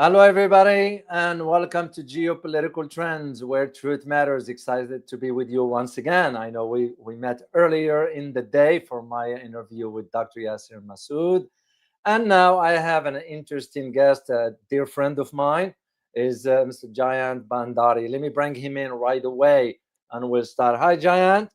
Hello, everybody, and welcome to Geopolitical Trends, where truth matters. Excited to be with you once again. I know we met earlier in the day for my interview with Dr. Yasser Masood, and now I have an interesting guest, a dear friend of mine, is Mr. Jayant Bhandari. Let me bring him in right away, and we'll start. Hi, Jayant.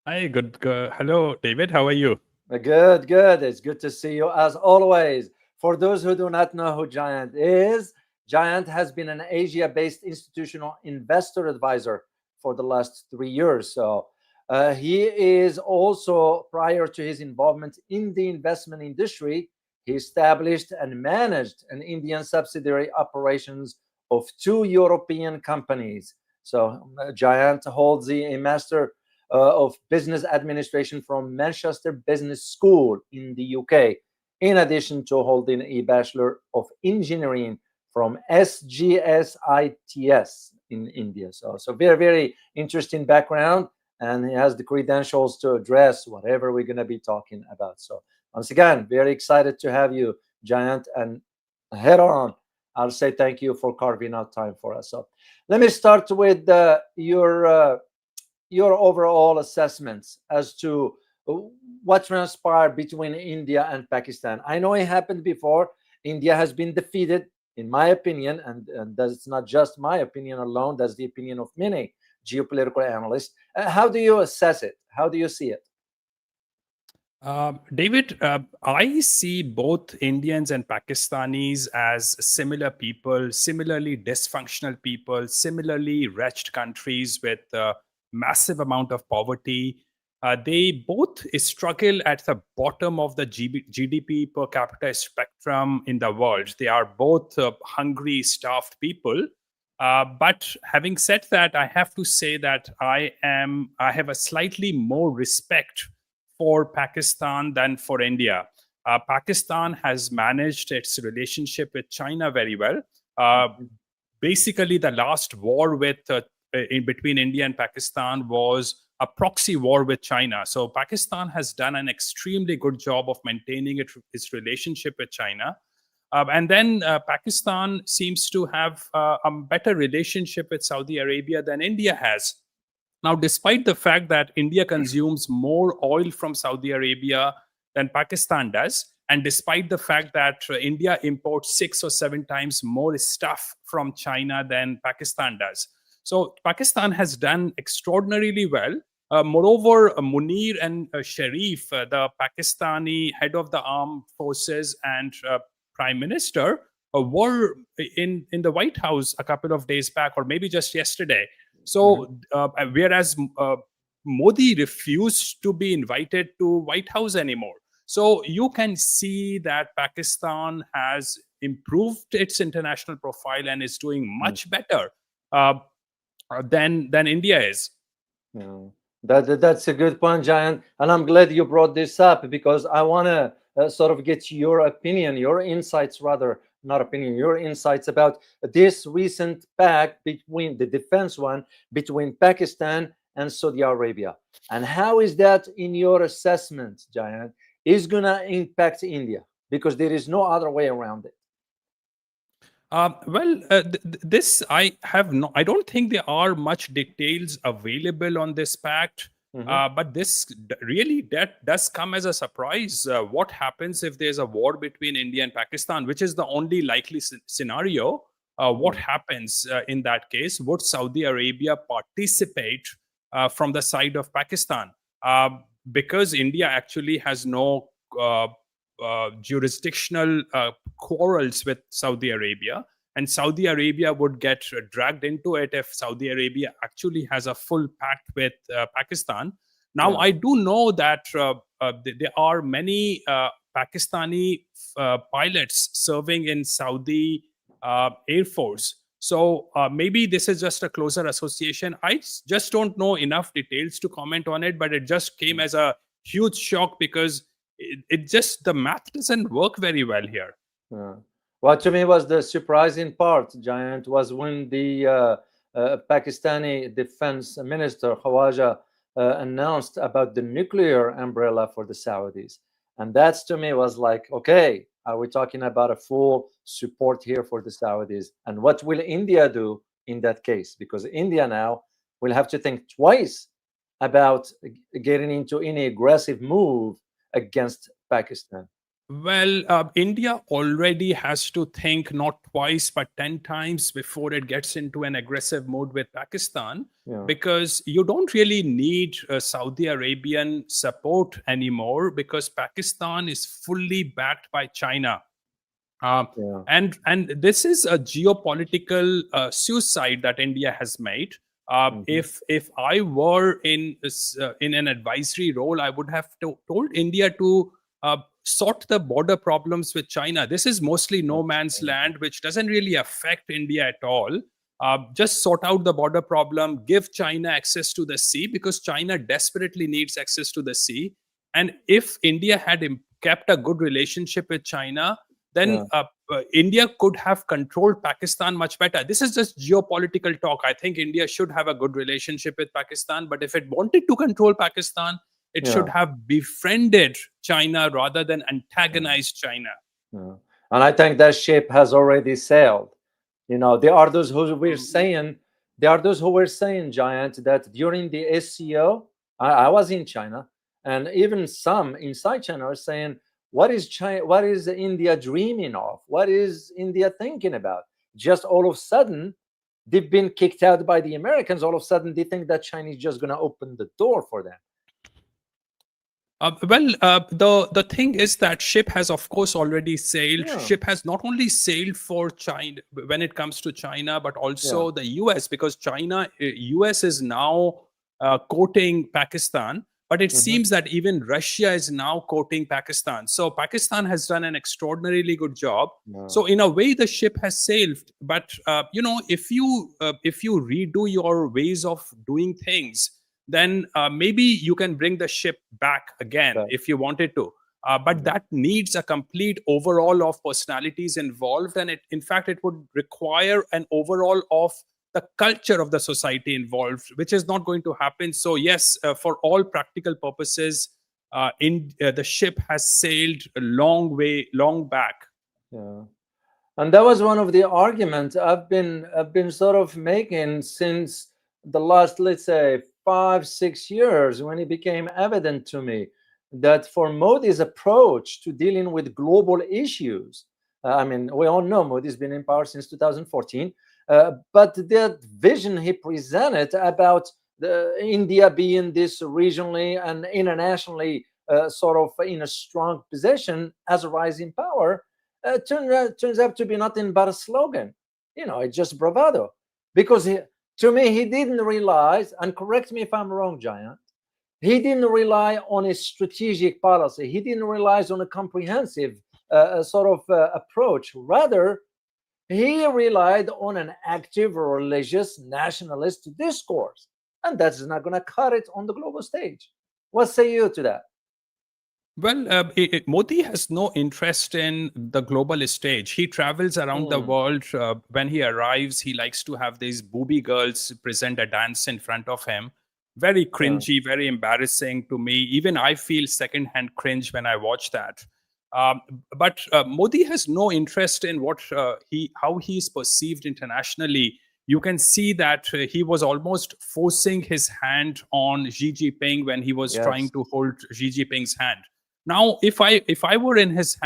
Hi, good. Hello, David. How are you? Good, good. It's good to see you as always. For those who do not know who Giant is, Giant has been an Asia based institutional investor advisor for the last 3 years. He is also, prior to his involvement in the investment industry, he established and managed an Indian subsidiary operations of two European companies. Giant holds a master of business administration from Manchester Business School in the UK, in addition to holding a Bachelor of Engineering from SGSITS in India. So very, very interesting background, and he has the credentials to address whatever we're going to be talking about. So once again, very excited to have you, Giant, and head on. I'll say thank you for carving out time for us. So let me start with your overall assessments as to what transpired between India and Pakistan. I know it happened before. India has been defeated, in my opinion, and that's not just my opinion alone, that's the opinion of many geopolitical analysts. How do you assess it? How do you see it? David, I see both Indians and Pakistanis as similar people, similarly dysfunctional people, similarly wretched countries with a massive amount of poverty. They both struggle at the bottom of the GDP per capita spectrum in the world. They are both hungry, starved people. But having said that, I have to say that I have a slightly more respect for Pakistan than for India. Pakistan has managed its relationship with China very well. Uh, Basically, the last war in between India and Pakistan was a proxy war with China. So Pakistan has done an extremely good job of maintaining its relationship with China. And then Pakistan seems to have a better relationship with Saudi Arabia than India has. Now, despite the fact that India consumes more oil from Saudi Arabia than Pakistan does, and despite the fact that India imports 6 or 7 times more stuff from China than Pakistan does. So, Pakistan has done extraordinarily well. Moreover, Munir and Sharif, the Pakistani head of the armed forces and prime minister, were in the White House a couple of days back, or maybe just yesterday. So, whereas Modi refused to be invited to White House anymore. So you can see that Pakistan has improved its international profile and is doing much better uh, than India is. Yeah. That's a good point, Giant, and I'm glad you brought this up because I want to sort of get your opinion, your insights, rather, not opinion, your insights about this recent pact between the defense one between Pakistan and Saudi Arabia, and how is that, in your assessment, Giant, is gonna impact India, because there is no other way around it. This I have no. I don't think there are much details available on this pact. Mhm. But really that does come as a surprise. What happens if there's a war between India and Pakistan, which is the only likely scenario? What Mm. happens in that case? Would Saudi Arabia participate from the side of Pakistan? Uh, because India actually has no jurisdictional quarrels with Saudi Arabia, and Saudi Arabia would get dragged into it if Saudi Arabia actually has a full pact with Pakistan. Now, Yeah. I do know that there are many Pakistani pilots serving in Saudi Air Force. So maybe this is just a closer association. Just don't know enough details to comment on it, but it just came as a huge shock because it just the math doesn't work very well here. Yeah. What to me was the surprising part, Giant, was when the Pakistani defense minister Khawaja announced about the nuclear umbrella for the Saudis, and that's, to me, was like, okay, Are we talking about a full support here for the Saudis? And what will India do in that case? Because India now will have to think twice about getting into any aggressive move against Pakistan. Well, India already has to think not twice, but 10 times before it gets into an aggressive mode with Pakistan, Yeah. because you don't really need Saudi Arabian support anymore because Pakistan is fully backed by China. Yeah. And this is a geopolitical suicide that India has made. If I were in an advisory role, I would have told India to sort the border problems with China. This is mostly no man's land, which doesn't really affect India at all. Just sort out the border problem, give China access to the sea because China desperately needs access to the sea. And if India had kept a good relationship with China, then India could have controlled Pakistan much better. This is just geopolitical talk. I think India should have a good relationship with Pakistan, but if it wanted to control Pakistan, it should have befriended China rather than antagonized China. Yeah. And I think that ship has already sailed. You know, there are those who were saying, Jayant, that during the SCO, I was in China, and even some inside China are saying, what is China? What is India dreaming of? What is India thinking about? Just all of a sudden, they've been kicked out by the Americans. All of a sudden, they think that China is just going to open the door for them. The thing is that ship has, of course, already sailed. Yeah. Ship has not only sailed for China when it comes to China, but also the US, because US is now courting Pakistan. But it seems that even Russia is now courting Pakistan. So Pakistan has done an extraordinarily good job. So in a way, the ship has sailed. But if you redo your ways of doing things, then maybe you can bring the ship back again if you wanted to. But that needs a complete overhaul of personalities involved. And in fact, it would require an overhaul of the culture of the society involved, which is not going to happen. So yes, for all practical purposes, the ship has sailed a long back. Yeah. And that was one of the arguments I've been sort of making since the last, let's say, 5-6 years, when it became evident to me that for Modi's approach to dealing with global issues, I mean, we all know Modi's been in power since 2014, but the vision he presented about India being this regionally and internationally sort of in a strong position as a rising power, turns out to be nothing but a slogan. It's just bravado. Because to me, he didn't realize, and correct me if I'm wrong, Jayant, he didn't rely on a strategic policy. He didn't rely on a comprehensive sort of approach. Rather, he relied on an active religious nationalist discourse. And that's not going to cut it on the global stage. What say you to that? Well, Modi has no interest in the global stage. He travels around the world. When he arrives, he likes to have these booby girls present a dance in front of him. Very cringy, very embarrassing to me. Even I feel secondhand cringe when I watch that. But Modi has no interest in how he is perceived internationally. You can see that he was almost forcing his hand on Xi Jinping when he was trying to hold Xi Jinping's hand. Now, if I were in his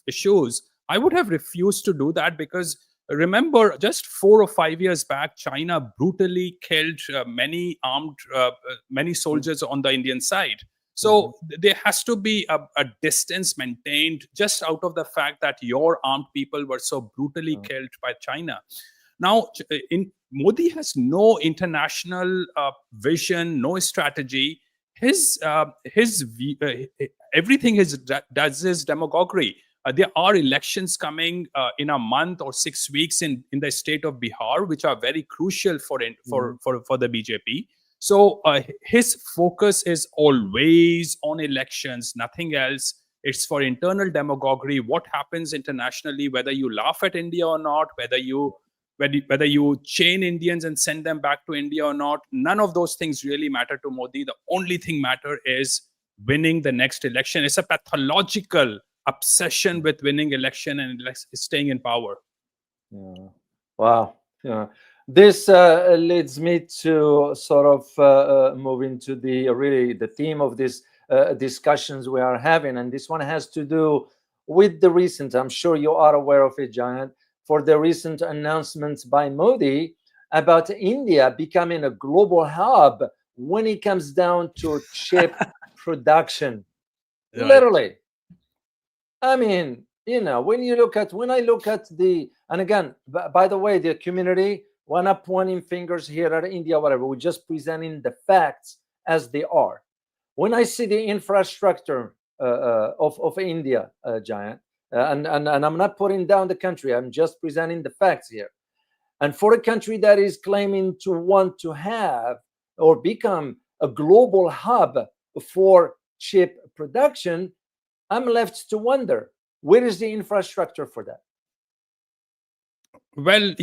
shoes, I would have refused to do that, because remember, just 4 or 5 years back, China brutally killed many soldiers on the Indian side. So there has to be a distance maintained just out of the fact that your armed people were so brutally killed by China. Now, Modi has no international vision, no strategy. Everything does is demagoguery. There are elections coming in a month or 6 weeks in the state of Bihar, which are very crucial for the BJP. So his focus is always on elections, nothing else. It's for internal demagoguery. What happens internationally, whether you laugh at India or not, whether you chain Indians and send them back to India or not, none of those things really matter to Modi. The only thing matter is winning the next election. It's a pathological obsession with winning election and staying in power. Yeah. Wow. Yeah. This leads me to sort of move into the really the theme of this discussions we are having, and this one has to do with the recent. I'm sure you are aware of it, Jayant, for the recent announcements by Modi about India becoming a global hub when it comes down to chip production. Right. Literally, I mean, when I look at the, and again, by the way, the community, we're not pointing fingers here at India, whatever. We're just presenting the facts as they are. When I see the infrastructure of India, Giant, and I'm not putting down the country, I'm just presenting the facts here. And for a country that is claiming to want to have or become a global hub for chip production, I'm left to wonder, where is the infrastructure for that? Well,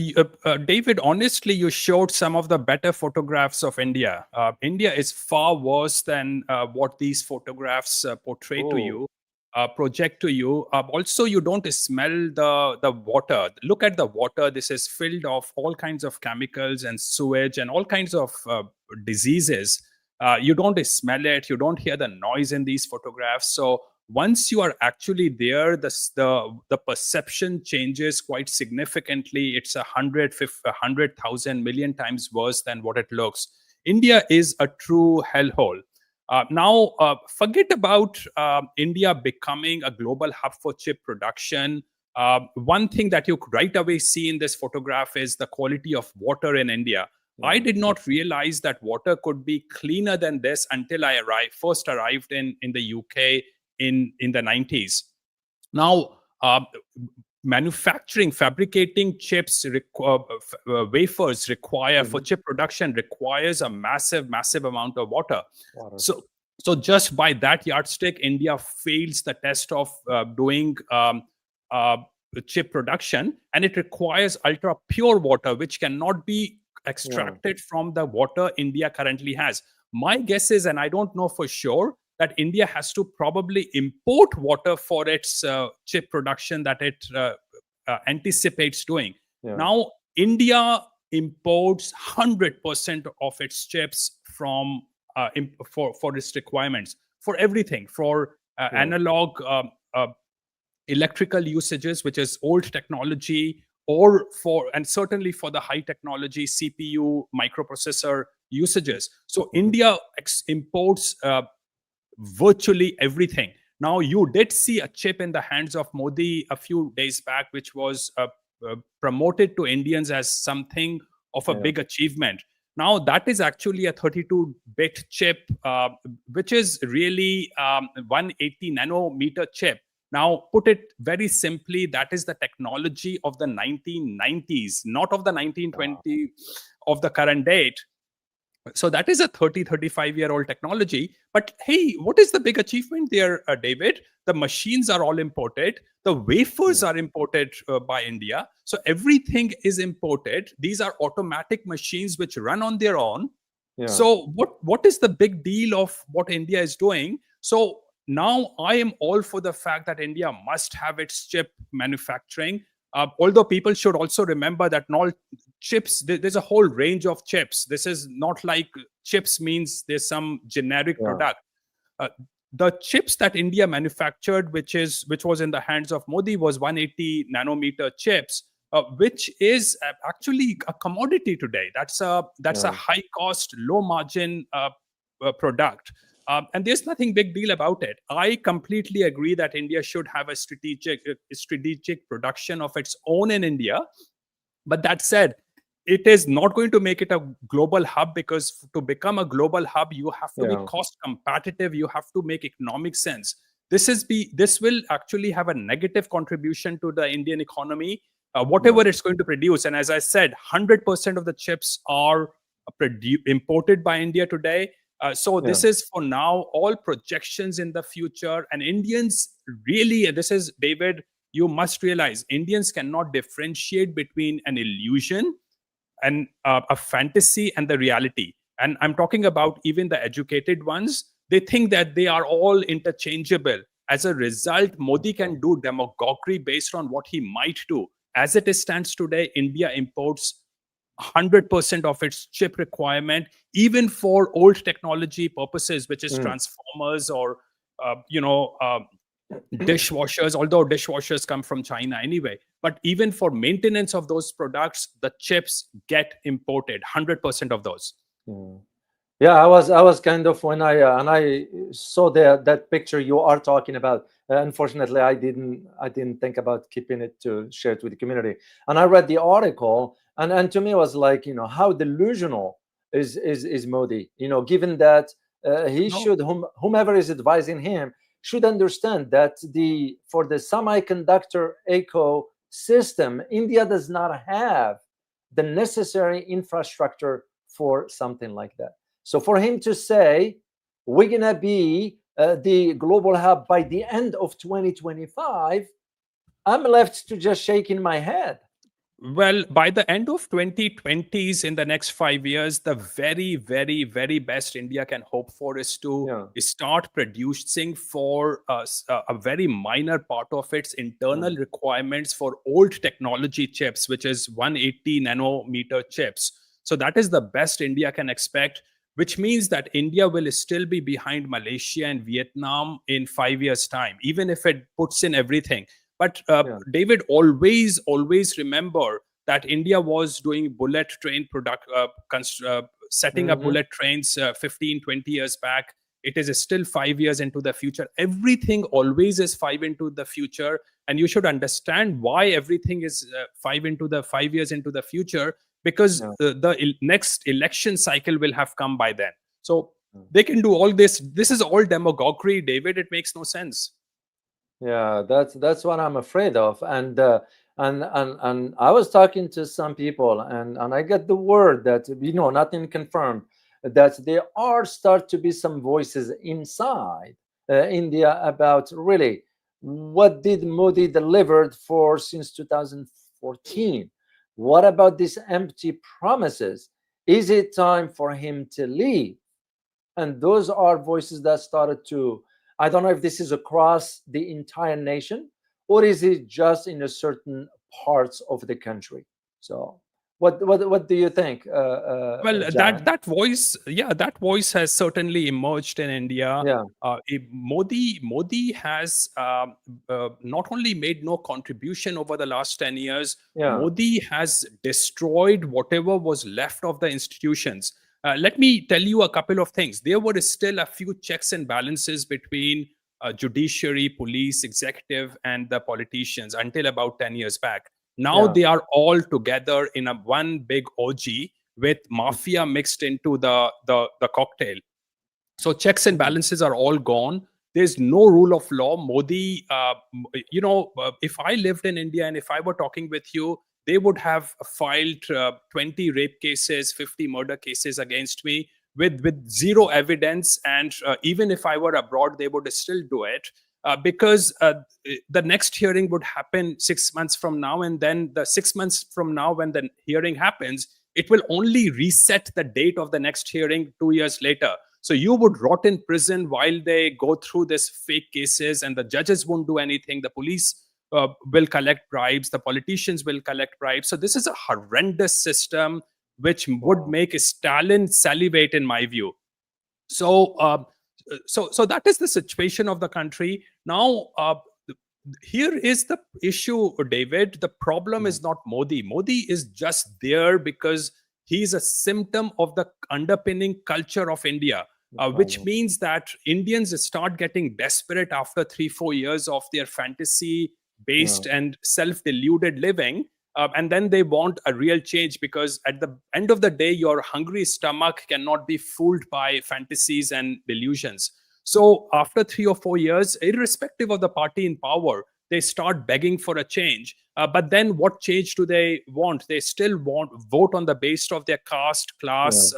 David, honestly, you showed some of the better photographs of India. India is far worse than what these photographs portray to you, project to you. Also, you don't smell the water. Look at the water. This is filled of all kinds of chemicals and sewage and all kinds of diseases. You don't smell it. You don't hear the noise in these photographs. So once you are actually there, the perception changes quite significantly. It's 100,000 million times worse than what it looks. India is a true hellhole. Now, forget about India becoming a global hub for chip production. One thing that you could right away see in this photograph is the quality of water in India. I did not realize that water could be cleaner than this until I first arrived in the UK in the 90s. Now, fabricating chips, wafers require for chip production requires a massive amount of water. So just by that yardstick, India fails the test of doing chip production, and it requires ultra pure water, which cannot be extracted from the water India currently has. My guess is, and I don't know for sure, that India has to probably import water for its chip production that it anticipates doing. Now, India imports 100% of its chips from for its requirements, for everything, for analog electrical usages, which is old technology, and certainly for the high technology CPU microprocessor usages. So India imports virtually everything. Now, you did see a chip in the hands of Modi a few days back, which was promoted to Indians as something of a big achievement. Now, that is actually a 32-bit chip, which is really 180 nanometer chip. Now, put it very simply, that is the technology of the 1990s, not of the 1920 of the current date. So that is a 35-year-old technology. But hey, what is the big achievement there, David? The machines are all imported. The wafers are imported by India. So everything is imported. These are automatic machines which run on their own. So what is the big deal of what India is doing? So now I am all for the fact that India must have its chip manufacturing. Although people should also remember that not chips, there's a whole range of chips. This is not like chips means there's some generic product. The chips that India manufactured, which was in the hands of Modi, was 180 nanometer chips, which is actually a commodity today. That's a high cost, low margin product. And there's nothing big deal about it. I completely agree that India should have a strategic production of its own in India. But that said, it is not going to make it a global hub, because to become a global hub, you have to be cost competitive. You have to make economic sense. This will actually have a negative contribution to the Indian economy, whatever it's going to produce. And as I said, 100% of the chips are imported by India today. So this is for now all projections in the future. And Indians really, this is, David, you must realize Indians cannot differentiate between an illusion and a fantasy and the reality. And I'm talking about even the educated ones. They think that they are all interchangeable. As a result, Modi can do demagoguery based on what he might do. As it stands today, India imports 100% of its chip requirement, even for old technology purposes, which is Mm. transformers or dishwashers, although dishwashers come from China anyway. But even for maintenance of those products, the chips get imported, 100% of those. Yeah. Yeah, I was kind of, when I saw that picture you are talking about. Unfortunately, I didn't think about keeping it to share it with the community. And I read the article, and to me it was like, how delusional is Modi. Given that he No, should, whomever is advising him should understand that for the semiconductor ecosystem, India does not have the necessary infrastructure for something like that. So for him to say we're gonna be the global hub by the end of 2025, I'm left to just shaking my head. well, by the end of 2020s, in the next 5 years, the very, very, very best India can hope for is to Yeah, start producing for a very minor part of its yeah, internal requirements for old technology chips, which is 180 nanometer chips. So that is the best India can expect, which means that India will still be behind Malaysia and Vietnam in 5 years' time, even if it puts in everything. But yeah. David, always remember that India was doing bullet train setting up Hmm. bullet trains 15, 20 years back. It is still 5 years into the future. Everything always is 5 into the future. And you should understand why everything is 5 years into the future, because Yeah, the next election cycle will have come by then. So yeah. they can do all this. This is all demagoguery, David. It makes no sense. Yeah, that's what I'm afraid of. And I was talking to some people, and I get the word that, nothing confirmed, that there are start to be some voices inside India about really what did Modi delivered for since 2014. What about these empty promises? Is it time for him to leave? And those are voices that started to, I don't know if this is across the entire nation, or is it just in a certain parts of the country. So what do you think, Well, Jayant? that voice has certainly emerged in India. Yeah, Modi has not only made no contribution over the last 10 years. yeah, Modi has destroyed whatever was left of the institutions. Let me tell you a couple of things. There were still a few checks and balances between judiciary, police, executive, and the politicians until about 10 years back. Now yeah, they are all together in a one big orgy with mafia mixed into the cocktail. So checks and mhm, balances are all gone. There's no rule of law. Modi, if I lived in India and if I were talking with you, they would have filed 20 rape cases, 50 murder cases against me with zero evidence. And even if I were abroad, they would still do it because the next hearing would happen 6 months from now. And then the 6 months from now, when the hearing happens, it will only reset the date of the next hearing 2 years later. So you would rot in prison while they go through this fake cases, and the judges won't do anything. The police will collect bribes. The politicians will collect bribes. So this is a horrendous system which would wow, make Stalin salivate, in my view. So that is the situation of the country now. Here is the issue, David. The problem yeah, is not Modi. Modi is just there because he's a symptom of the underpinning culture of India, the which problem. means that Indians start getting desperate after 3-4 years of their fantasy Yeah, based and self deluded living. And then they want a real change, because at the end of the day, your hungry stomach cannot be fooled by fantasies and delusions. So after 3 or 4 years, irrespective of the party in power, they start begging for a change. But then what change do they want? They still want vote on the basis of their caste, yeah, class,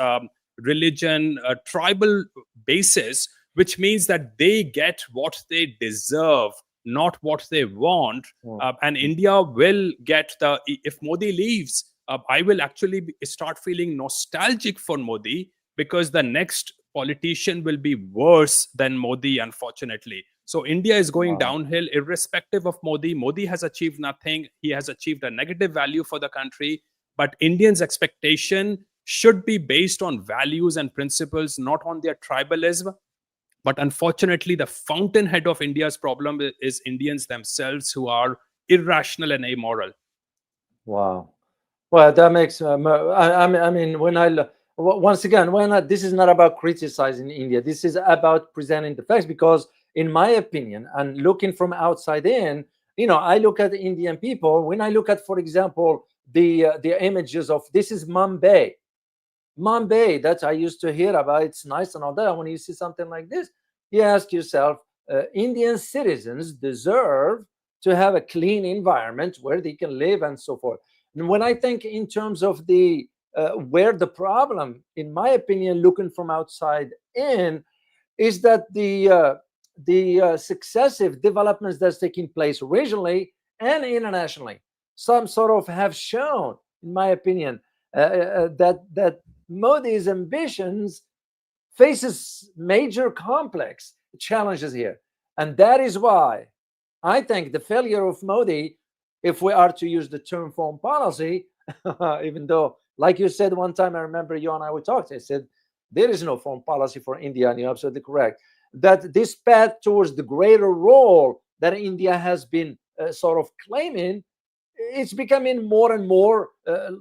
religion, tribal basis, which means that they get what they deserve, not what they want. yeah, And India will get if Modi leaves, I will actually start feeling nostalgic for Modi, because the next politician will be worse than Modi, unfortunately. So India is going Wow. downhill irrespective of Modi. Modi has achieved nothing. He has achieved a negative value for the country. But Indians' expectation should be based on values and principles, not on their tribalism. But unfortunately, the fountainhead of India's problem is Indians themselves, who are irrational and amoral. Wow. Well, that makes. I mean, when once again, this is not about criticizing India. This is about presenting the facts. Because, in my opinion, and looking from outside in, I look at the Indian people. When I look at, for example, the images of, this is Mumbai. Mumbai, that I used to hear about. It's nice and all that. When you see something like this, you ask yourself, Indian citizens deserve to have a clean environment where they can live and so forth. And when I think in terms of the where the problem, in my opinion, looking from outside in, is that the successive developments that's taking place regionally and internationally, some sort of have shown, in my opinion, that Modi's ambitions faces major complex challenges here. And that is why I think the failure of Modi, if we are to use the term foreign policy, even though, like you said one time, I remember you and I we talked, I said, there is no foreign policy for India, and you're absolutely correct. That this path towards the greater role that India has been sort of claiming, it's becoming more and more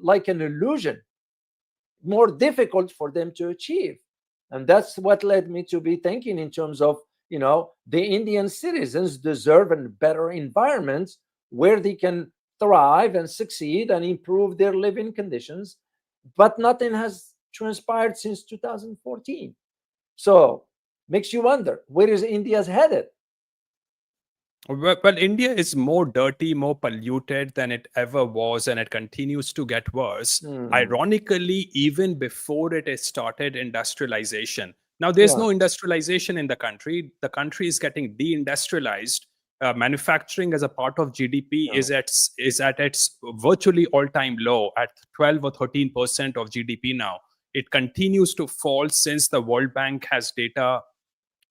like an illusion, more difficult for them to achieve. And that's what led me to be thinking in terms of, the Indian citizens deserve a better environment where they can thrive and succeed and improve their living conditions. But nothing has transpired since 2014. So makes you wonder, where is India's headed? Well, India is more dirty, more polluted than it ever was, and it continues to get worse. Ironically, even before it has started industrialization. Now, there's Yeah. no industrialization in the country. The country is getting deindustrialized. Manufacturing as a part of GDP Yeah. is at its virtually all-time low at 12 or 13% of GDP now. It continues to fall since the World Bank has data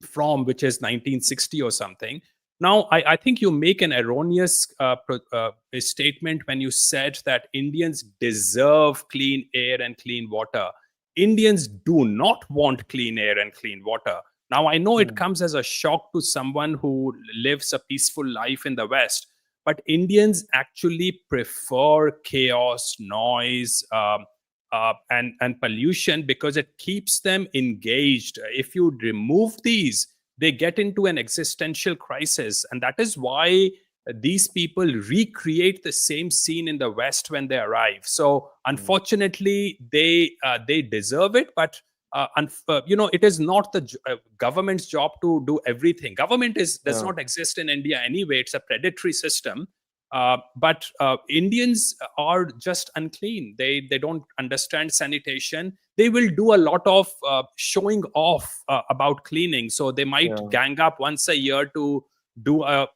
from, which is 1960 or something. Now, I think you make an erroneous statement when you said that Indians deserve clean air and clean water. Indians do not want clean air and clean water. Now, I know it comes as a shock to someone who lives a peaceful life in the West, but Indians actually prefer chaos, noise, and pollution, because it keeps them engaged. If you remove these, they get into an existential crisis, and that is why these people recreate the same scene in the West when they arrive. So unfortunately, they deserve it, but it is not the government's job to do everything. Government does Yeah. not exist in India anyway. It's a predatory system. But Indians are just unclean. They don't understand sanitation. They will do a lot of showing off about cleaning. So they might Yeah. gang up once a year to do a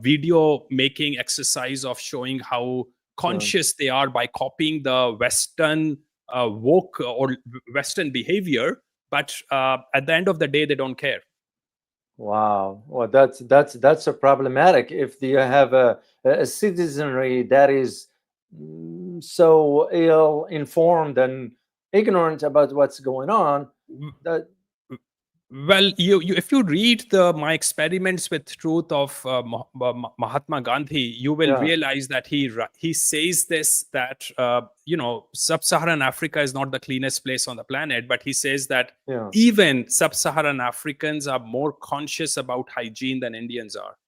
video making exercise of showing how Yeah. conscious they are by copying the Western woke or Western behavior. But at the end of the day, they don't care. Wow. Well, that's a problematic if you have a citizenry that is so ill informed and ignorant about what's going on. That Well, if you read the My Experiments with Truth of Mahatma Gandhi, you will Yeah. realize that he says this, that sub-Saharan Africa is not the cleanest place on the planet, but he says that Yeah. even sub-Saharan Africans are more conscious about hygiene than Indians are,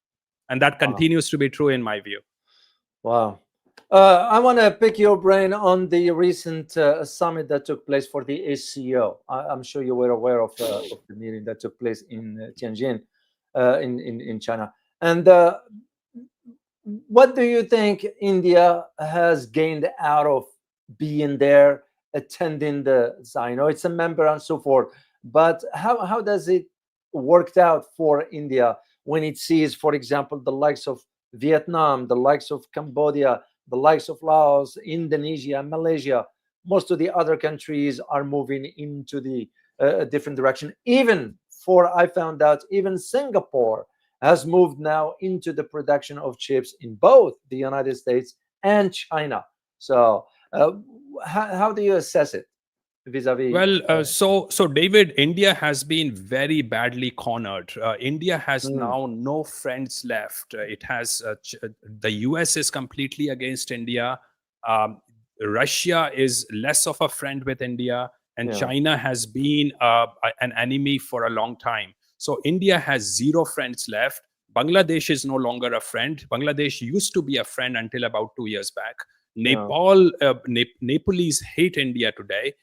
and that Wow. continues to be true in my view. Wow. I want to pick your brain on the recent summit that took place for the SCO. I'm sure you were aware of the meeting that took place in Tianjin, in China. And what do you think India has gained out of being there, attending the? I know it's a member and so forth, but how does it worked out for India when it sees, for example, the likes of Vietnam, the likes of Cambodia, the likes of Laos, Indonesia, Malaysia? Most of the other countries are moving into the different direction, even before I found out, even Singapore has moved now into the production of chips in both the United States and China. So, how do you assess it vis-a-vis? Well, so David, India has been very badly cornered. India has Mm, now no friends left. It has the US is completely against India. Um, Russia is less of a friend with India, and yeah, China has been an enemy for a long time. So India has zero friends left. Bangladesh is no longer a friend. Bangladesh used to be a friend until about 2 years back. yeah, Nepalese hate India today,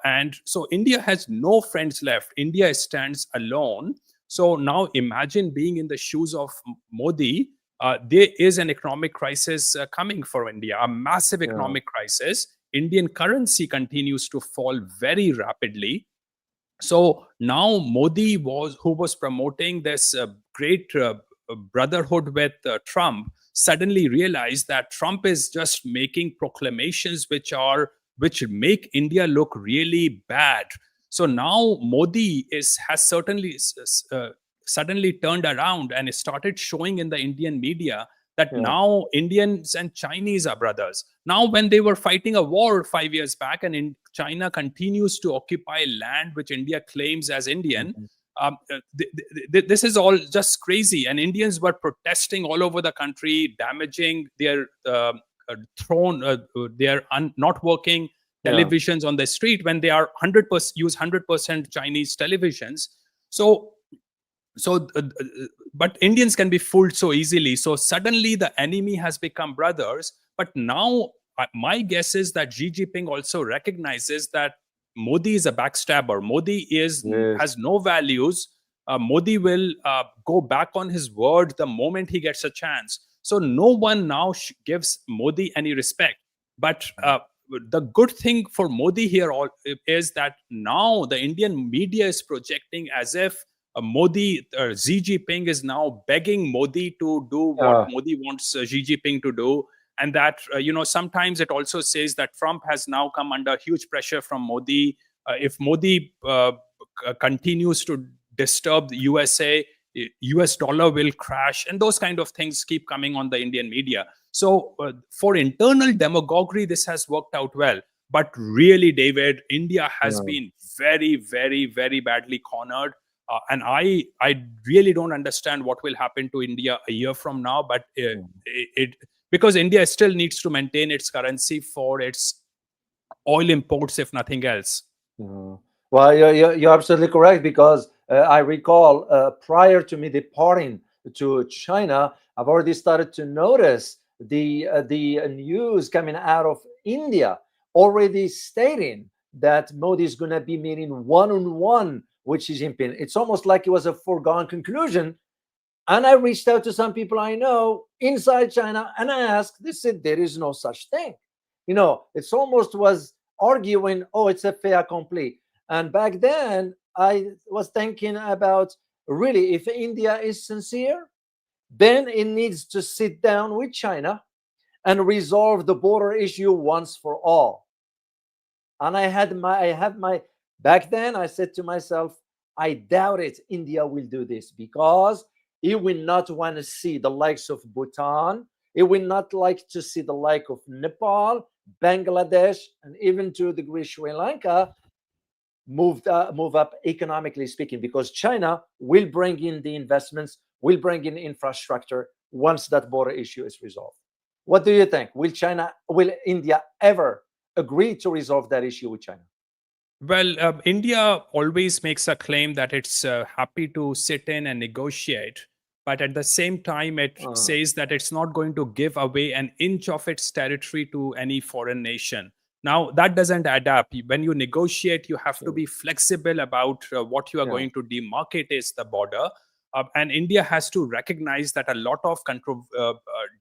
and so India has no friends left. India stands alone. So now imagine being in the shoes of Modi. There is an economic crisis coming for India, a massive yeah, economic crisis. Indian currency continues to fall very rapidly. So now Modi who was promoting this great brotherhood with Trump, suddenly realized that Trump is just making proclamations which make India look really bad. So now Modi has suddenly turned around and started showing in the Indian media that yeah, now Indians and Chinese are brothers. Now, when they were fighting a war 5 years back, and China continues to occupy land which India claims as Indian, mhm, this is all just crazy. And Indians were protesting all over the country, damaging their not working yeah, televisions on the street when they are 100% use 100% Chinese televisions. So but Indians can be fooled so easily. So suddenly the enemy has become brothers. But now my guess is that Xi Jinping also recognizes that Modi is a backstabber. Modi yes, has no values. Modi will go back on his word the moment he gets a chance. So no one now gives Modi any respect. But the good thing for Modi here is that now the Indian media is projecting as if Xi Jinping is now begging Modi to do what yeah, Modi wants Xi Jinping to do. And that, sometimes it also says that Trump has now come under huge pressure from Modi. If Modi continues to disturb the USA, US dollar will crash, and those kind of things keep coming on the Indian media. So, for internal demagoguery, this has worked out well. But really, David, India has yeah, been very, very, very badly cornered. And I really don't understand what will happen to India a year from now. But it because India still needs to maintain its currency for its oil imports, if nothing else. yeah. Well, you're absolutely correct because I recall prior to me departing to China, I've already started to notice the news coming out of India already stating that Modi is going to be meeting one-on-one with Xi Jinping. It's almost like it was a foregone conclusion. And I reached out to some people I know inside China and I asked, they said there is no such thing. It's almost was arguing, oh, it's a fait accompli. And back then, I was thinking about really, if India is sincere, then it needs to sit down with China and resolve the border issue once for all. And I have my, back then I said to myself, I doubt it India will do this because it will not want to see the likes of Bhutan. It will not like to see the like of Nepal, Bangladesh, and even to a degree Sri Lanka move up economically speaking, because China will bring in the investments, will bring in infrastructure once that border issue is resolved. What do you think? Will India ever agree to resolve that issue with China? Well, India always makes a claim that it's happy to sit in and negotiate, but at the same time, it Uh, says that it's not going to give away an inch of its territory to any foreign nation. Now, that doesn't add up. When you negotiate, you have to yeah, be flexible about what you are yeah, going to demarcate is the border. And India has to recognize that a lot of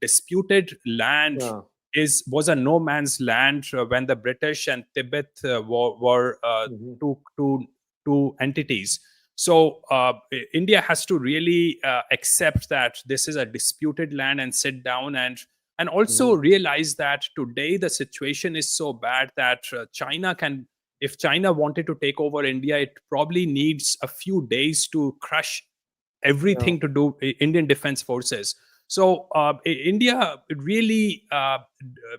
disputed land yeah, was a no man's land when the British and Tibet were mhm, two, two, two entities. So India has to really accept that this is a disputed land and sit down and also mhm, realize that today the situation is so bad that China can if China wanted to take over India, it probably needs a few days to crush Yeah. everything to do Indian defense forces. So India really,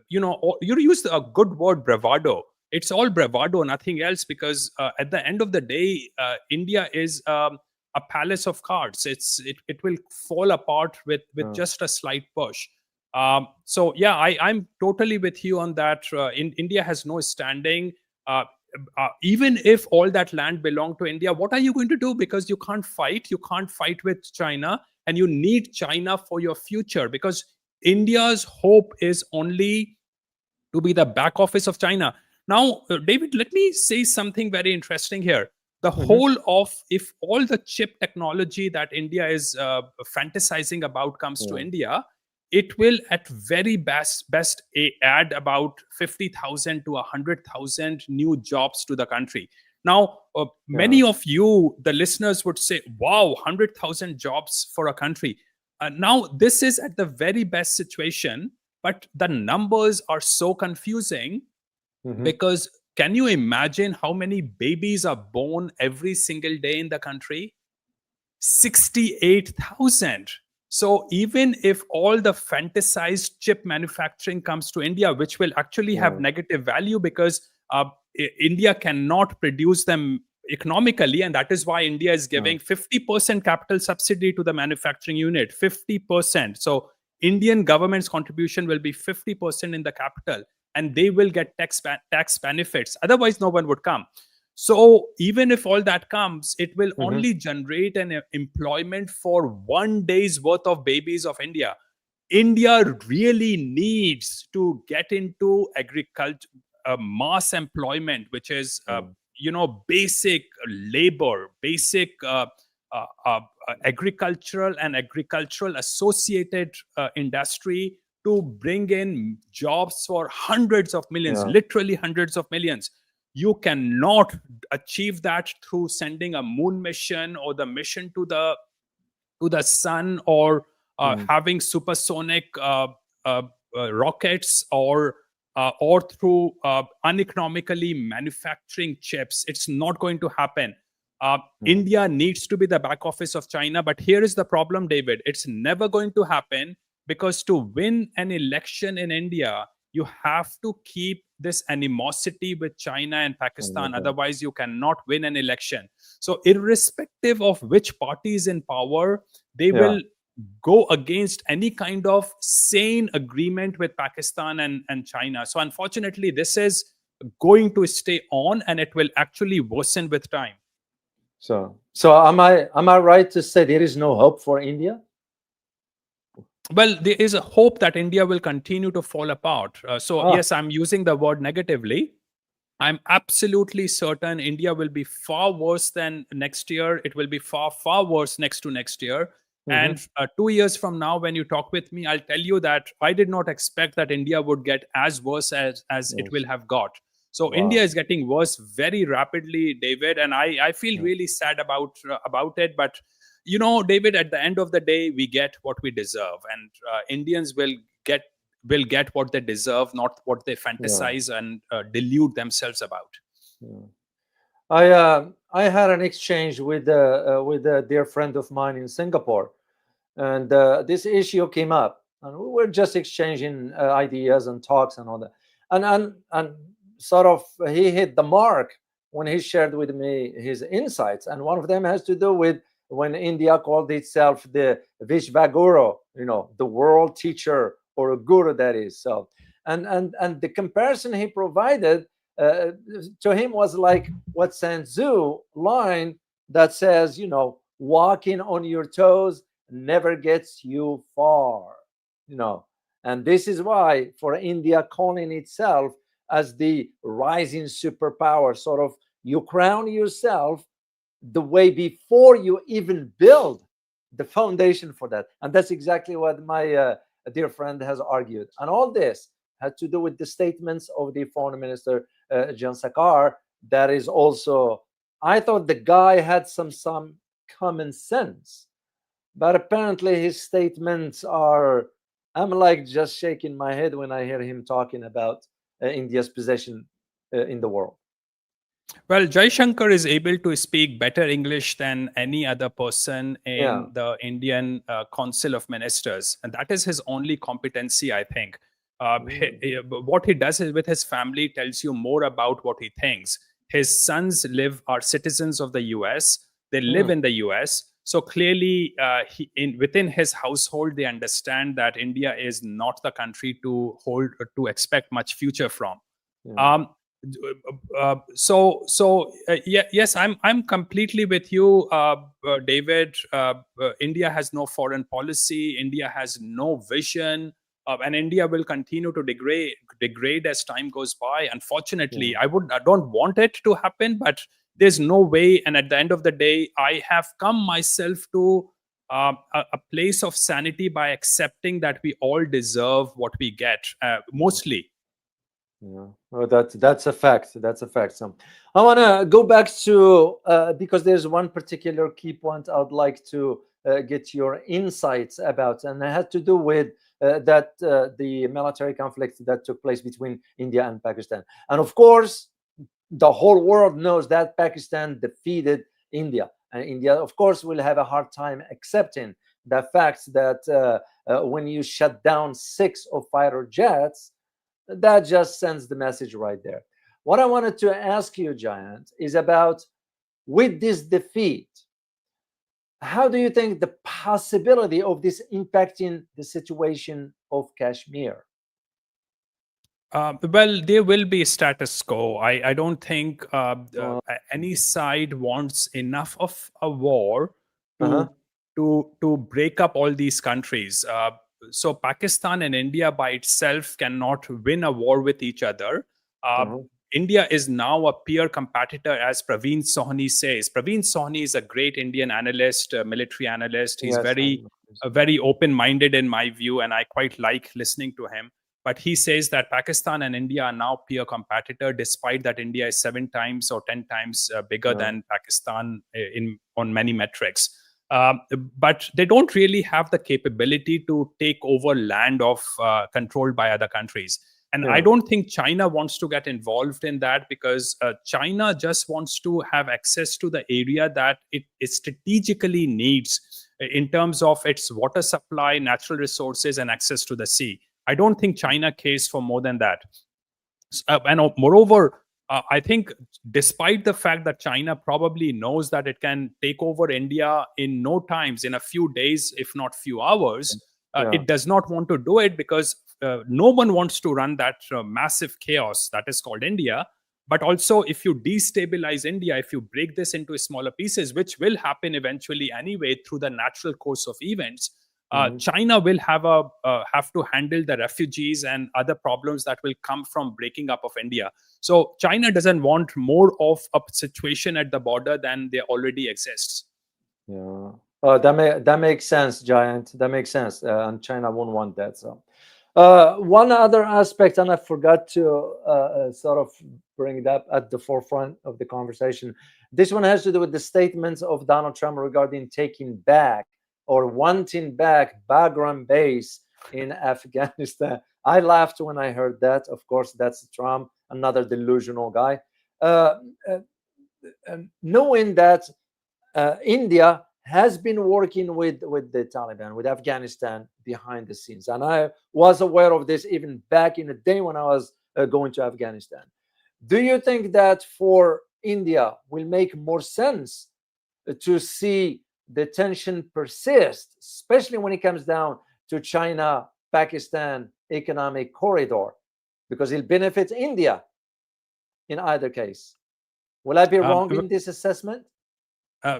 you used a good word, bravado. It's all bravado, nothing else, because at the end of the day, India is a palace of cards. It will fall apart with Yeah. just a slight push. So yeah, I'm totally with you on that. India has no standing. Uh, Even if all that land belonged to India, what are you going to do? Because you can't fight. You can't fight with China, and you need China for your future. Because India's hope is only to be the back office of China. Now, David, let me say something very interesting here. The Mhm. whole of, if all the chip technology that India is fantasizing about comes to Yeah. India, it will at very best add about 50,000 to 100,000 new jobs to the country. Now, Yeah. many of you, the listeners, would say, wow, 100,000 jobs for a country. Now, this is at the very best situation, but the numbers are so confusing, Mhm. because can you imagine how many babies are born every single day in the country? 68,000. So even if all the fantasized chip manufacturing comes to India, which will actually have Yeah. negative value, because India cannot produce them economically, and that is why India is Yeah. giving 50% capital subsidy to the manufacturing unit. 50%. So Indian government's contribution will be 50% in the capital, and they will get tax benefits. Otherwise, no one would come. So even if all that comes, it will Mhm. only generate an employment for 1 day's worth of babies of India. India really needs to get into agriculture, mass employment, which is Yeah. basic labor, basic agricultural and agricultural associated industry, to bring in jobs for hundreds of millions, Yeah. literally hundreds of millions. You cannot achieve that through sending a moon mission, or the mission to the sun, or Mm. having supersonic uh, rockets, or through uneconomically manufacturing chips. It's not going to happen. Yeah. India needs to be the back office of China, but here is the problem, David. It's never going to happen, because to win an election in India, you have to keep this animosity with China and Pakistan. Yeah. Otherwise, you cannot win an election. So, irrespective of which party is in power, they Yeah. will go against any kind of sane agreement with Pakistan and China. So, unfortunately, this is going to stay on, and it will actually worsen with time. So am I right to say there is no hope for India? Well, there is a hope that India will continue to fall apart. So, Ah. yes, I'm using the word negatively. I'm absolutely certain India will be far worse than next year. It will be far, far worse next to next year. Mhm. And 2 years from now, when you talk with me, I'll tell you that I did not expect that India would get as worse as it Yes. will have got. So India Wow. is getting worse very rapidly, David, and I feel Yeah. really sad about it. But David, at the end of the day, we get what we deserve, and Indians will get what they deserve, not what they Yeah. fantasize and delude themselves about. Yeah. I had an exchange with a dear friend of mine in Singapore, and this issue came up, and we were just exchanging ideas and talks and all that, and sort of he hit the mark when he shared with me his insights, and one of them has to do with when India called itself the Vishvaguru, the world teacher, or a guru, that is. So, and the comparison he provided uh, to him was like what Sun Tzu line that says, walking on your toes never gets you far, you know. And this is why, for India calling itself as the rising superpower, sort of you crown yourself the way before you even build the foundation for that. And that's exactly what my dear friend has argued. And all this had to do with the statements of the foreign minister, Jan Sakar. That is also, I thought the guy had some common sense, but apparently his statements are, I'm like just shaking my head when I hear him talking about India's position in the world. Well, Jaishankar is able to speak better English than any other person Yeah. in the Indian Council of Ministers, and that is his only competency, I think. Mm, What he does is with his family tells you more about what he thinks. His sons are citizens of the U.S. They live mm, in the U.S. So clearly, within his household, they understand that India is not the country to expect much future from. yeah. Um, yes, I'm completely with you, David. India has no foreign policy. India has no vision, and India will continue to degrade as time goes by. Yeah. Unfortunately, I don't want it to happen, but there's no way. And at the end of the day, I have come myself to a place of sanity by accepting that we all deserve what we get, Yeah. mostly. Yeah, well, that's a fact. That's a fact. So, I want to go back to because there's one particular key point I would like to get your insights about, and it had to do with the military conflict that took place between India and Pakistan. And of course, the whole world knows that Pakistan defeated India, and India, of course, will have a hard time accepting the fact that when you shut down 6 of fighter jets, that just sends the message right there. What I wanted to ask you, Jayant, is about with this defeat, how do you think the possibility of this impacting the situation of Kashmir? Well, there will be status quo. I don't think Uh any side wants enough of a war to huh. to break up all these countries. So Pakistan and India by itself cannot win a war with each other. Uh, Uh-huh. India is now a peer competitor, as Praveen Sohni says. Praveen Sohni is a great Indian analyst, military analyst. He's Yes, I know. very open-minded in my view, and I quite like listening to him. But he says that Pakistan and India are now peer competitor, despite that India is 7 times or 10 times bigger Yeah. than Pakistan in on many metrics. Um, but they don't really have the capability to take over land of controlled by other countries. And I Yeah. don't think China wants to get involved in that, because China just wants to have access to the area that it strategically needs in terms of its water supply, natural resources, and access to the sea. I don't think China cares for more than that. And moreover, I think despite the fact that China probably knows that it can take over India in no times, in a few days, if not few hours, Yeah. it does not want to do it, because no one wants to run that massive chaos that is called India. But also, if you destabilize India, if you break this into smaller pieces, which will happen eventually anyway through the natural course of events, Mhm. China will have to handle the refugees and other problems that will come from breaking up of India. So China doesn't want more of a situation at the border than there already exists. Yeah. That makes sense, Giant. That makes sense. And China won't want that. So, one other aspect, and I forgot to sort of bring it up at the forefront of the conversation. This one has to do with the statements of Donald Trump regarding taking back or wanting back Bagram base in Afghanistan. I laughed when I heard that. Of course, that's Trump, another delusional guy. Uh, uh, Knowing that India has been working with the Taliban, with Afghanistan behind the scenes, and I was aware of this even back in the day when I was going to Afghanistan. Do you think that for India will make more sense to see the tension persist, especially when it comes down to China Pakistan economic corridor, because it benefits India in either case? Will I be Um, wrong in this assessment?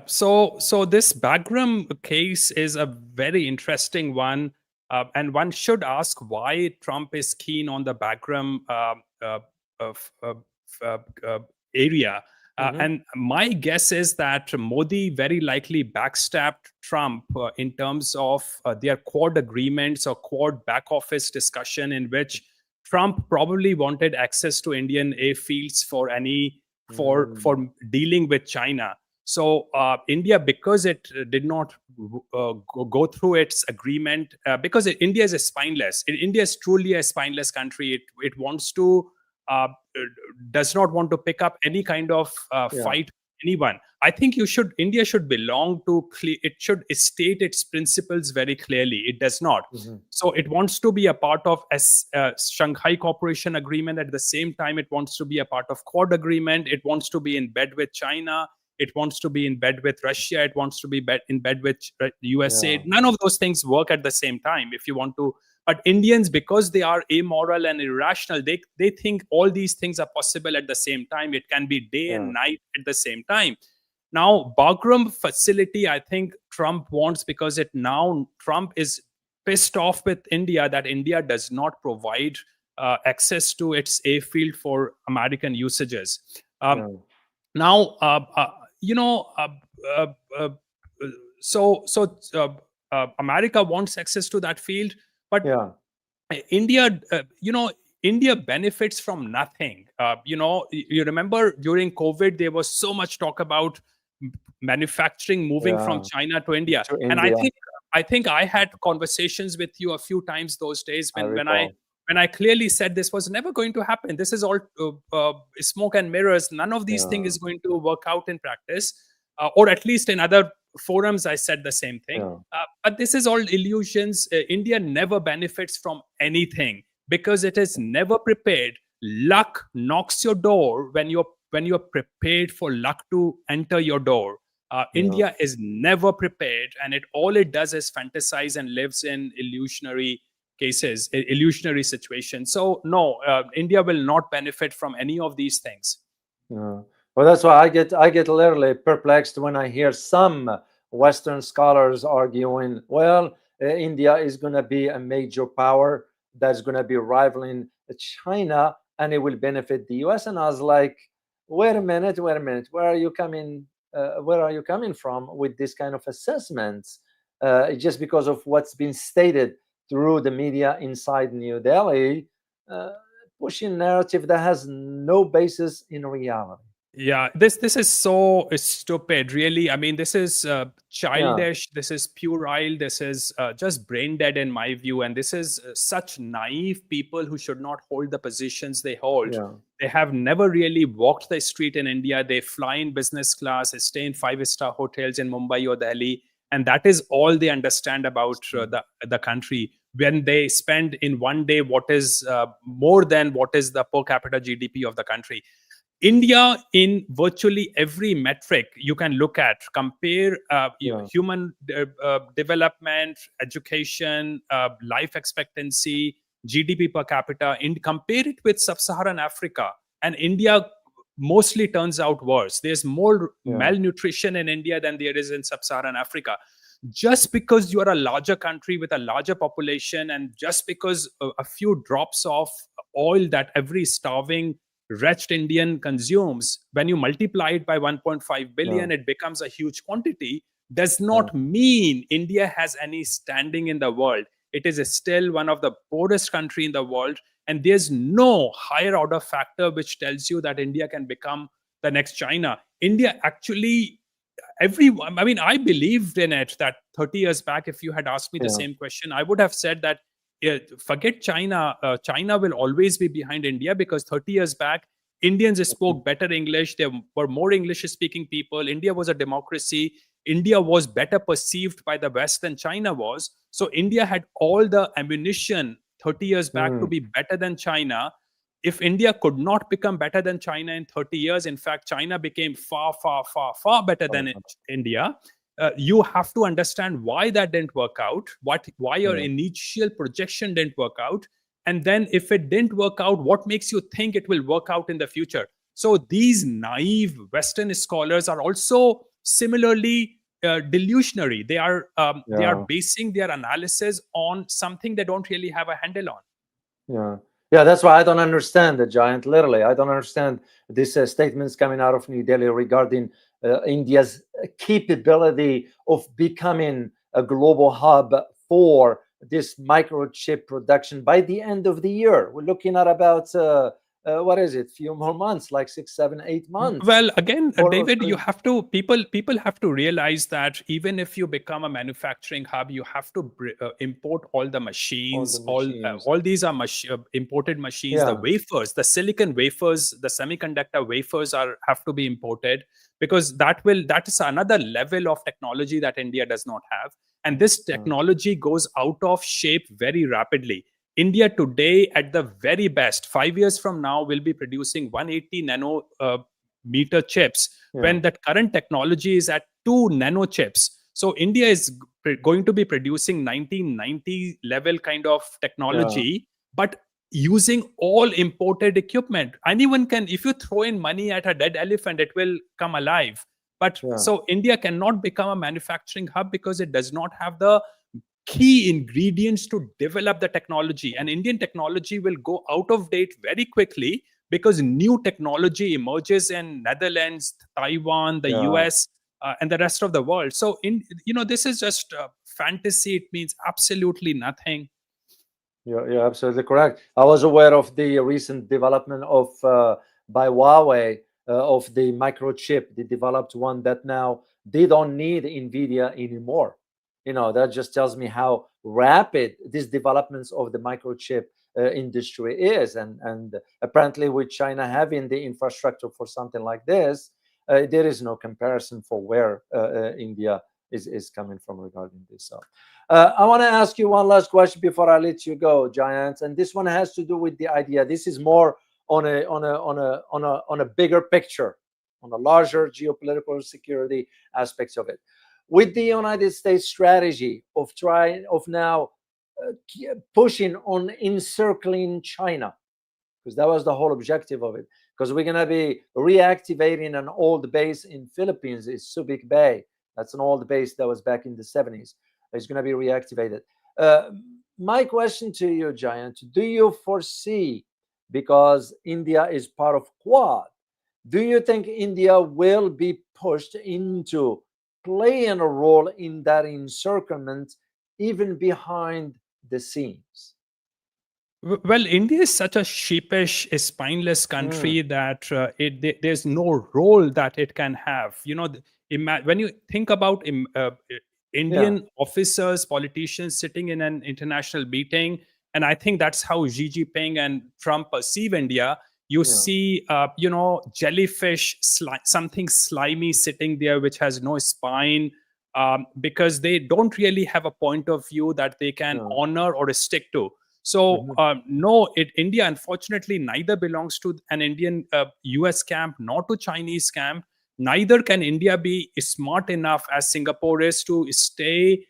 so this Bagram case is a very interesting one, and one should ask why Trump is keen on the Bagram of, uh, uh, area. Hmm. And my guess is that Modi very likely backstabbed Trump in terms of their Quad agreements or Quad back office discussion, in which Trump probably wanted access to Indian airfields for Mm, for dealing with China. So India, because it did not go through its agreement, because India is a spineless. India is truly a spineless country. It wants to does not want to pick up any kind of fight with anyone. I think India should belong to, it should state its principles very clearly. It does not. So it wants to be a part of Shanghai Cooperation Agreement. At the same time, it wants to be a part of Quad Agreement. It wants to be in bed with China. It wants to be in bed with Russia. It wants to be in bed with USA. None of those things work at the same time. If you want to, but Indians, because they are amoral and irrational, they think all these things are possible at the same time. It can be day and night at the same time. Now, Bagram facility, I think Trump wants, because Trump is pissed off with India that India does not provide access to its airfield for American usages. Now, America wants access to that field, but India, India benefits from nothing. You remember during COVID, there was so much talk about manufacturing moving from China to India. And I think I had conversations with you a few times those days when I clearly said this was never going to happen. This is all smoke and mirrors. None of these things is going to work out in practice, or at least in other forums I said the same thing. But this is all illusions. India never benefits from anything because it is never prepared. Luck knocks your door when you're prepared for luck to enter your door. India is never prepared, and all it does is fantasize and lives in illusionary cases, illusionary situations. So no, India will not benefit from any of these things. Well, that's why I get literally perplexed when I hear some Western scholars arguing, well, India is going to be a major power that's going to be rivaling China, and it will benefit the US. And I was like, wait a minute, where are you coming from with this kind of assessments? Just because of what's been stated through the media inside New Delhi, pushing narrative that has no basis in reality. Yeah, this is so stupid, really. I mean, this is childish. This is puerile. This is just brain dead in my view. And this is such naive people who should not hold the positions they hold. They have never really walked the street in India. They fly in business class, they stay in 5-star hotels in Mumbai or Delhi, and that is all they understand about the country. When they spend in one day what is more than what is the per capita GDP of the country. India, in virtually every metric you can look at, compare human development, education, life expectancy, GDP per capita, and compare it with sub-Saharan Africa, and India mostly turns out worse. There's more malnutrition in India than there is in sub-Saharan Africa. Just because you are a larger country with a larger population, and just because a few drops of oil that every starving wretched Indian consumes, when you multiply it by 1.5 billion, it becomes a huge quantity, does not mean India has any standing in the world. It is still one of the poorest country in the world, and there's no higher order factor which tells you that India can become the next China. India actually, I believed in it that 30 years back, if you had asked me the same question, I would have said that forget China. China will always be behind India, because 30 years back, Indians spoke better English. There were more English-speaking people. India was a democracy. India was better perceived by the West than China was. So India had all the ammunition 30 years back to be better than China. If India could not become better than China in 30 years, in fact, China became far, far, far, far better than India. You have to understand why that didn't work out, why your initial projection didn't work out. And then if it didn't work out, what makes you think it will work out in the future? So these naive Western scholars are also similarly delusionary. They are basing their analysis on something they don't really have a handle on. Yeah, that's why I don't understand the Jayant. Literally, I don't understand these statements coming out of New Delhi regarding India's capability of becoming a global hub for this microchip production by the end of the year. We're looking at about what is it? Few more months, like 6, 7, 8 months, Well, again, or David, you 3. have to people have to realize that even if you become a manufacturing hub, you have to import all the All the machines. machines. All these are imported machines. The Yeah. wafers, the silicon wafers, the semiconductor wafers are have to be imported, because that is another level of technology that India does not have, and this Yeah. technology goes out of shape very rapidly. India today, at the very best, 5 years from now, will be producing 180 nano meter chips, Yeah. when that current technology is at 2 nano chips. So India is going to be producing 1990 level kind of Yeah. technology, but using all imported equipment. Anyone can, if you throw in money at a dead elephant, it will come alive. But Yeah. so India cannot become a manufacturing hub because it does not have the key ingredients to develop the technology, and Indian technology will go out of date very quickly because new technology emerges in Netherlands, Taiwan, the Yeah. US, and the rest of the world. So this is just fantasy. It means absolutely nothing. You're absolutely correct. I was aware of the recent development of by Huawei of the microchip. They developed one that now they don't need Nvidia anymore. That just tells me how rapid these developments of the microchip industry is, and apparently with China having the infrastructure for something like this, there is no comparison for where India is coming from regarding this. So I want to ask you one last question before I let you go, Giants, and this one has to do with the idea. This is more on a bigger picture, on a larger geopolitical security aspects of it. With the United States strategy of now pushing on encircling China, because that was the whole objective of it. Because we're gonna be reactivating an old base in Philippines, is Subic Bay. That's an old base that was back in the 70s. It's gonna be reactivated. My question to you, Giant, do you foresee, because India is part of Quad, do you think India will be pushed into playing a role in that encirclement, even behind the scenes? Well, India is such a sheepish, spineless Mm, country that there's no role that it can have. When you think about yeah, Indian officers, politicians sitting in an international meeting, and I think that's how Xi Jinping and Trump perceive India. You yeah, see, jellyfish, something slimy sitting there, which has no spine, because they don't really have a point of view that they can yeah. honor or stick to. So Mhm. no, India unfortunately neither belongs to an Indian US camp nor to Chinese camp. Neither can India be smart enough as Singapore is to stay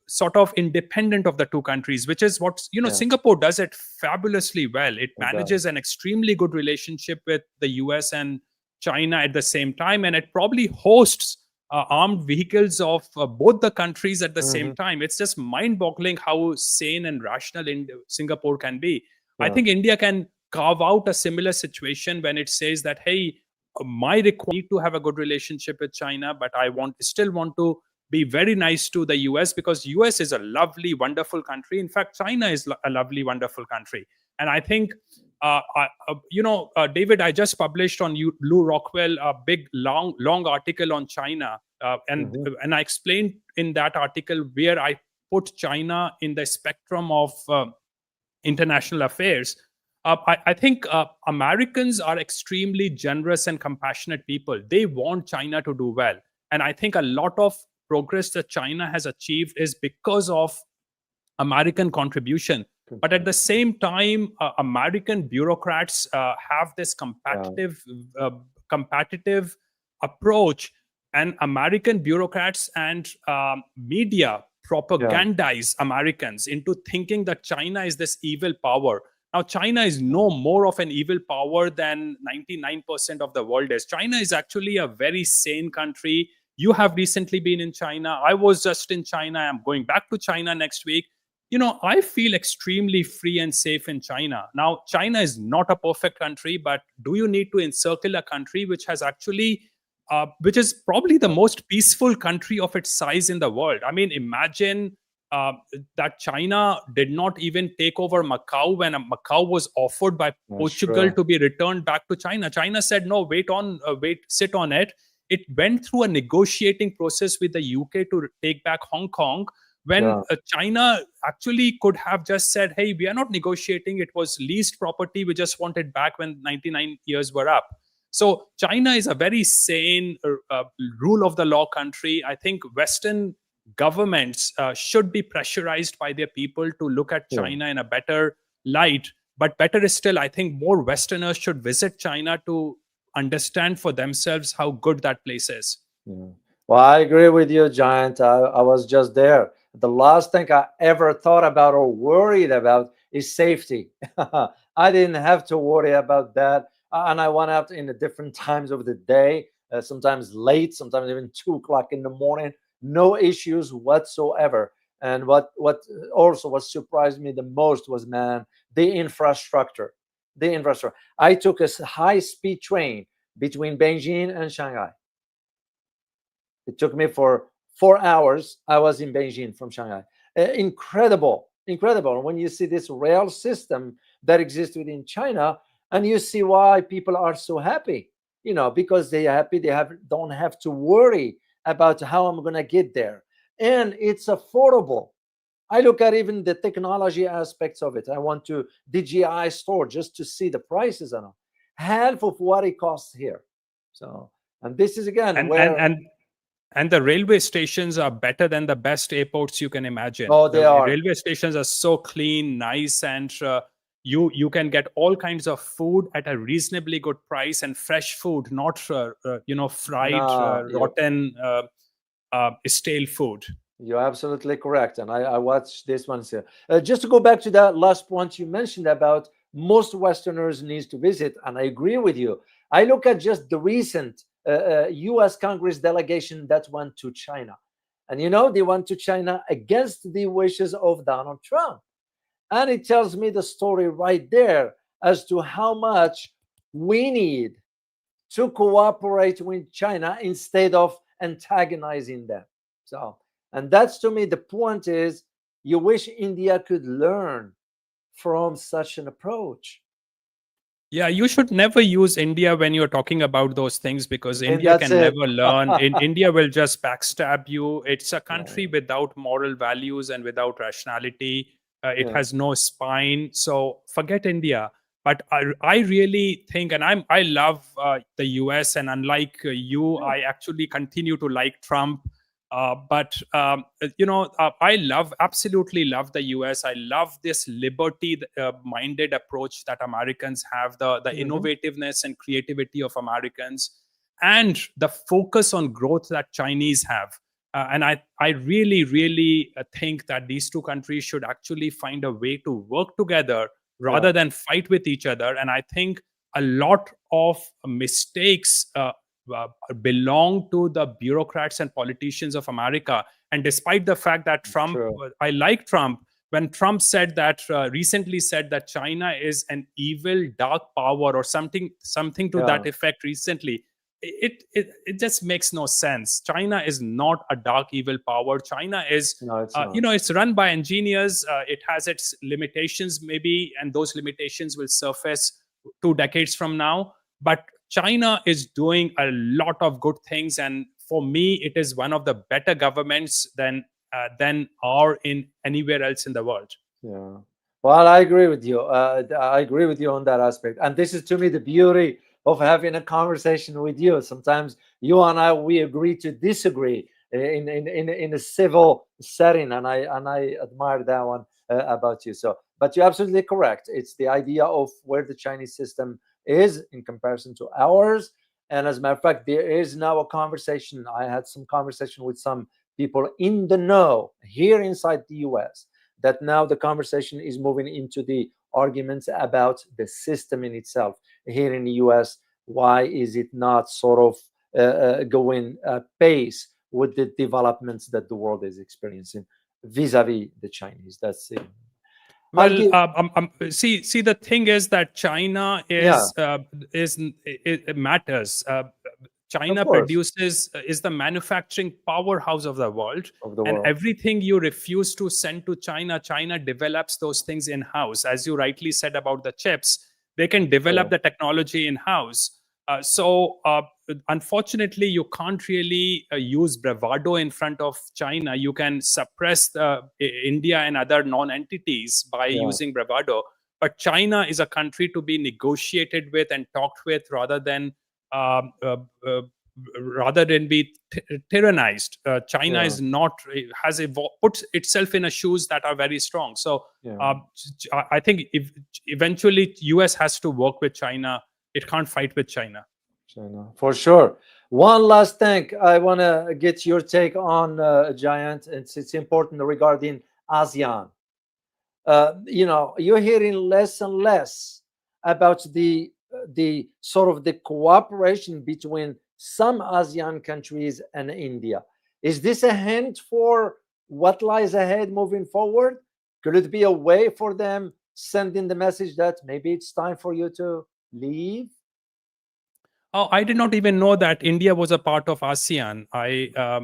sort of independent of the two countries, which is what Yeah, Singapore does it fabulously well. It it does. manages an extremely good relationship with the US and China at the same time, and it probably hosts armed vehicles of both the countries at the same Hmm. time. It's just mind-boggling how sane and rational Singapore can be. I Yeah, think India can carve out a similar situation when it says that, hey, my requirement need to have a good relationship with China, but I still want to be very nice to the US, because US is a lovely, wonderful country. In fact, China is a lovely, wonderful country, and I think David, I just published on Lou Rockwell a big, long article on China, hmm, and I explained in that article where I put China in the spectrum of international affairs. I think Americans are extremely generous and compassionate people. They want China to do well, and I think a lot of progress that China has achieved is because of American contribution. But at the contribution. same time, American bureaucrats have this Yeah, competitive approach, and American bureaucrats and media yeah, propagandize Americans into thinking that China is this evil power. Now, China is yeah, no more of an evil power than 99% of the world is. China is actually a very sane country. You have recently been in China. I was just in China. I'm going back to China next week. I feel extremely free and safe in China. Now, China is not a perfect country, but do you need to encircle a country which has actually, which is probably the most peaceful country of its size in the world? I mean, imagine uh, that China did not even take over Macau when Macau was offered by That's Portugal true. to be returned back to China. China said, no, sit on it. It went through a negotiating process with the UK to take back Hong Kong, when Yeah. China actually could have just said, hey, we are not negotiating. It was leased property. We just want it back when 99 years were up. So China is a very sane, rule of the law country. I think Western governments should be pressurized by their people to look at Yeah. China in a better light. But better is still, I think more Westerners should visit China to understand for themselves how good that place is. Yeah. Well, I agree with you, Giant. I was just there. The last thing I ever thought about or worried about is safety. I didn't have to worry about that. And I went out in the different times of the day, sometimes late, sometimes even 2 o'clock in the morning. No issues whatsoever. And what also what surprised me the most was, man, the infrastructure. The infrastructure. I took a high-speed train between Beijing and Shanghai. It took me for 4 hours. I was in Beijing from Shanghai. Incredible, incredible. When you see this rail system that exists within China, and you see why people are so happy, because they are happy. They don't have to worry about how I'm gonna get there, and it's affordable. I look at even the technology aspects of it. I went to DJI store just to see the prices and all. Half of what it costs here. So, and this is again And and where, and and the railway stations are better than the best airports you can imagine. oh, The they are. railway stations are so clean, nice, and you can get all kinds of food at a reasonably good price, and fresh food, not fried, No, rotten, stale food. you're absolutely correct. And I watched this one here. Just to go back to that last point you mentioned about most Westerners needs to visit, and I agree with you. I look at just the recent U.S. Congress delegation that went to China. And they went to China against the wishes of Donald Trump. And it tells me the story right there as to how much we need to cooperate with China instead of antagonizing them. So, and that's to me the point is you wish India could learn from such an approach. Yeah, you should never use India when you're talking about those things, because And India that's can it. never learn. India will just backstab you. It's a country Yeah, without moral values and without rationality. It yeah, has no spine. So forget India. But I really think, and I love the US, and unlike you, yeah, I actually continue to like Trump. I absolutely love the US. I love this liberty minded approach that Americans have, the hmm, innovativeness and creativity of Americans, and the focus on growth that Chinese have. And I really, really think that these two countries should actually find a way to work together yeah, rather than fight with each other. And I think a lot of mistakes belong to the bureaucrats and politicians of America. And despite the fact that true. I like Trump, when Trump said that, recently said that China is an evil dark power or something to Yeah, that effect recently, it just makes no sense. China is not a dark evil power. China is, no, it's not. it's run by engineers. It has its limitations maybe, and those limitations will surface 2 decades from now. But China is doing a lot of good things, and for me, it is one of the better governments than are in anywhere else in the world. Yeah. Well, I agree with you. I agree with you on that aspect. And this is to me the beauty of having a conversation with you. Sometimes you and I we agree to disagree in a civil setting, and I admire that one about you. So, but you're absolutely correct. It's the idea of where the Chinese system is in comparison to ours. And as a matter of fact, there is now a conversation. I had some conversation with some people in the know here inside the US, that now the conversation is moving into the arguments about the system in itself here in the US. Why is it not sort of going pace with the developments that the world is experiencing vis-a-vis the Chinese? That's it. I'll Well, give. see, the thing is that China Yeah, is it matters. China produces is the manufacturing powerhouse of the world, and everything you refuse to send to China, China develops those things in house. As you rightly said about the chips, they can develop the technology in house. Unfortunately, you can't really use bravado in front of China. You can suppress India and other non-entities by using bravado. But China is a country to be negotiated with and talked with rather than be tyrannized. China is not put itself in a shoes that are very strong. So I think if eventually US has to work with China, it can't fight with China. For sure. One last thing I want to get your take on, Jayant. It's important regarding ASEAN. You're hearing less and less about the sort of the cooperation between some ASEAN countries and India. Is this a hint for what lies ahead moving forward? Could it be a way for them sending the message that maybe it's time for you to leave? Oh, I did not even know that India was a part of ASEAN.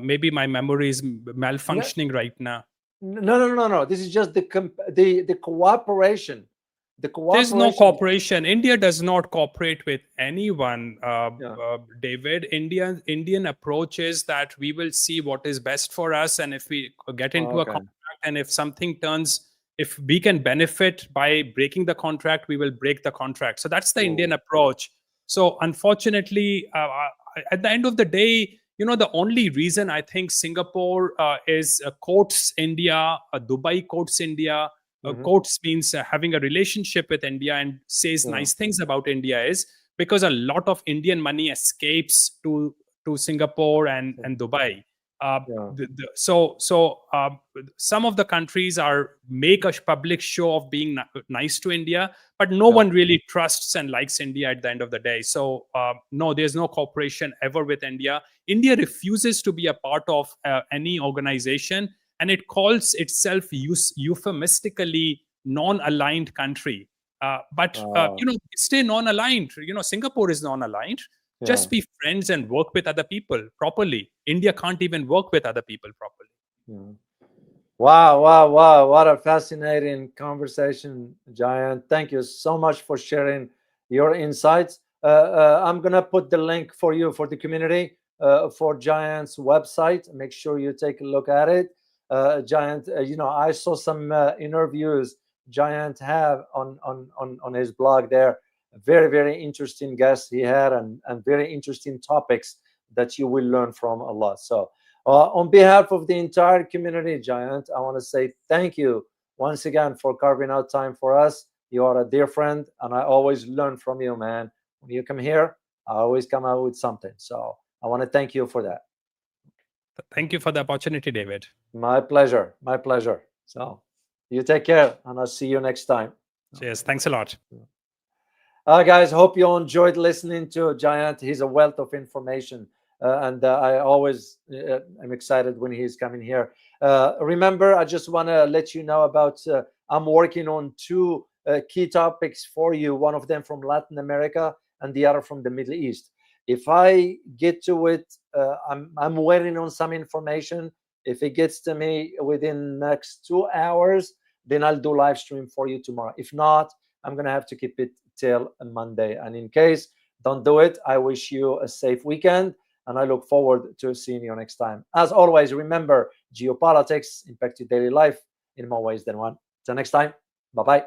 Maybe my memory is malfunctioning right now. No. This is just the cooperation. There's no cooperation. India does not cooperate with anyone, David. Indian approach is that we will see what is best for us, and if we get into a contract, and if something if we can benefit by breaking the contract, we will break the contract. So that's the Indian approach. So unfortunately, at the end of the day, the only reason I think Singapore quotes India, Dubai quotes India, quotes means having a relationship with India and says nice things about India is because a lot of Indian money escapes to Singapore and Dubai. Some of the countries make a public show of being nice to India, but no one really trusts and likes India at the end of the day. So no, there's no cooperation ever with India. India refuses to be a part of any organization, and it calls itself euphemistically non-aligned country. Stay non-aligned. Singapore is non-aligned. Just be friends and work with other people properly. India can't even work with other people properly. Wow. What a fascinating conversation, Jayant. Thank you so much for sharing your insights. I'm going to put the link for you for the community for Jayant's website. Make sure you take a look at it. Jayant, I saw some interviews Jayant have on his blog there. Very, very interesting guests he had and very interesting topics that you will learn from a lot. So on behalf of the entire community, Jayant, I want to say thank you once again for carving out time for us. You are a dear friend, and I always learn from you, man. When you come here, I always come out with something. So I want to thank you for that. Thank you for the opportunity, David. My pleasure. So you take care, and I'll see you next time. Cheers. Thanks a lot. Guys, hope you enjoyed listening to Jayant. He's a wealth of information, and I always am excited when he's coming here. Remember, I just want to let you know about I'm working on two key topics for you, one of them from Latin America and the other from the Middle East. If I get to it, I'm waiting on some information. If it gets to me within the next 2 hours, then I'll do live stream for you tomorrow. If not, I'm going to have to keep it till Monday. And in case don't do it, I wish you a safe weekend, and I look forward to seeing you next time. As always, remember, geopolitics impact your daily life in more ways than one. Till next time, bye-bye.